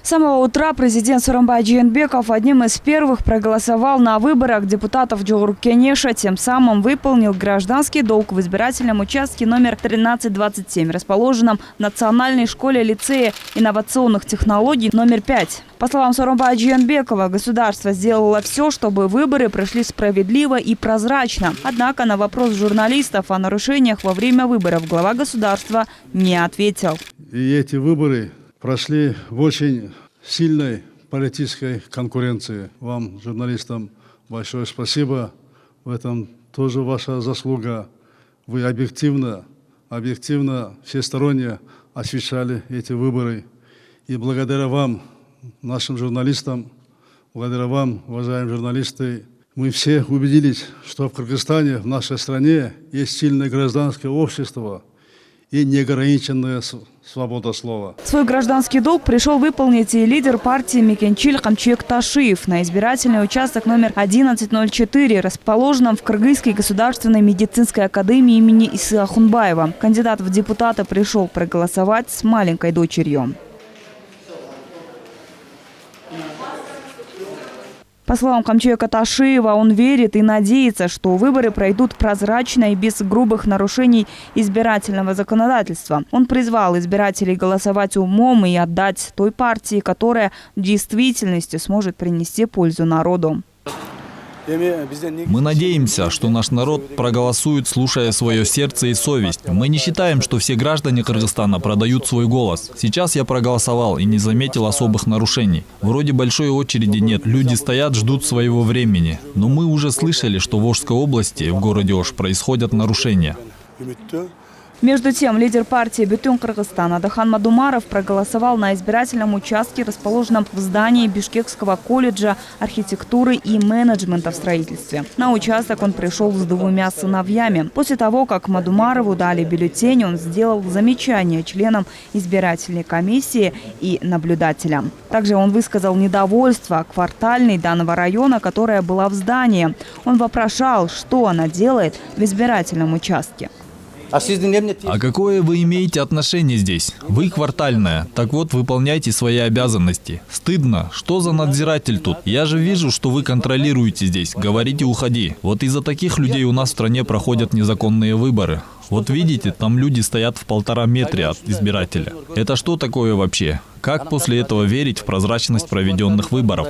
С самого утра президент Сооронбай Жээнбеков одним из первых проголосовал на выборах депутатов Джоғыркенеша, тем самым выполнил гражданский долг в избирательном участке номер 1327, расположенном в Национальной школе-лицее инновационных технологий номер 5. По словам Сооронбая Жээнбекова, государство сделало все, чтобы выборы прошли справедливо и прозрачно. Однако на вопрос журналистов о нарушениях во время выборов глава государства не ответил. И эти выборы прошли в очень сильной политической конкуренции. Вам, журналистам, большое спасибо. В этом тоже ваша заслуга. Вы объективно, всесторонне освещали эти выборы. И благодаря вам, нашим журналистам, благодаря вам, уважаемые журналисты, мы все убедились, что в Кыргызстане, в нашей стране, есть сильное гражданское общество и неограниченная свобода слова. Свой гражданский долг пришел выполнить и лидер партии Мекенчиль Камчык Ташиев на избирательный участок номер 1104, расположенном в Кыргызской государственной медицинской академии имени Исы Ахунбаева. Кандидат в депутаты пришел проголосовать с маленькой дочерью. По словам Камчыка Ташиева, он верит и надеется, что выборы пройдут прозрачно и без грубых нарушений избирательного законодательства. Он призвал избирателей голосовать умом и отдать той партии, которая в действительности сможет принести пользу народу. Мы надеемся, что наш народ проголосует, слушая свое сердце и совесть. Мы не считаем, что все граждане Кыргызстана продают свой голос. Сейчас я проголосовал и не заметил особых нарушений. Вроде большой очереди нет, люди стоят, ждут своего времени. Но мы уже слышали, что в Ошской области, в городе Ош, происходят нарушения. Между тем, лидер партии «Бүтін Кыргызстан» Адахан Мадумаров проголосовал на избирательном участке, расположенном в здании Бишкекского колледжа архитектуры и менеджмента в строительстве. На участок он пришел с двумя сыновьями. После того, как Мадумарову дали бюллетень, он сделал замечание членам избирательной комиссии и наблюдателям. Также он высказал недовольство квартальной данного района, которая была в здании. Он вопрошал, что она делает в избирательном участке. А какое вы имеете отношение здесь? Вы квартальная. Так вот, выполняйте свои обязанности. Стыдно. Что за надзиратель тут? Я же вижу, что вы контролируете здесь. Говорите, уходи. Вот из-за таких людей у нас в стране проходят незаконные выборы. Вот видите, там люди стоят в 1,5 метра от избирателя. Это что такое вообще? Как после этого верить в прозрачность проведенных выборов?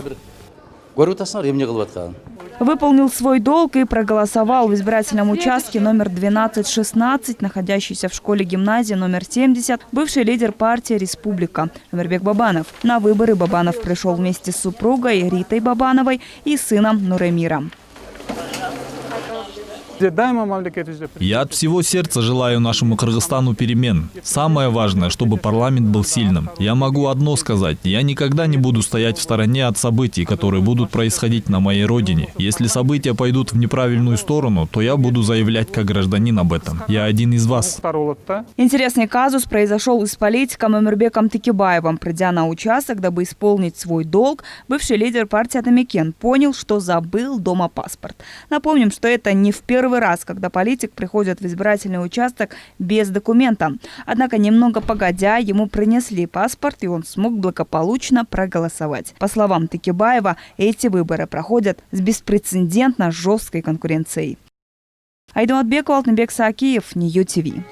Выполнил свой долг и проголосовал в избирательном участке номер 1216, находящийся в школе-гимназии номер 70, бывший лидер партии «Республика» Омирбек Бабанов. На выборы Бабанов пришел вместе с супругой Ритой Бабановой и сыном Нуремиром. Я от всего сердца желаю нашему Кыргызстану перемен. Самое важное, чтобы парламент был сильным. Я могу одно сказать. Я никогда не буду стоять в стороне от событий, которые будут происходить на моей родине. Если события пойдут в неправильную сторону, то я буду заявлять как гражданин об этом. Я один из вас. Интересный казус произошел и с политиком Омирбеком Текебаевым. Придя на участок, дабы исполнить свой долг, бывший лидер партии Атамекен понял, что забыл дома паспорт. Напомним, что это не в первый раз, когда политик приходит в избирательный участок без документа. Однако немного погодя, ему принесли паспорт, и он смог благополучно проголосовать. По словам Текебаева, эти выборы проходят с беспрецедентно жесткой конкуренцией. Айдаматбекова, Алтынбек Саакиев, Нью ТВ.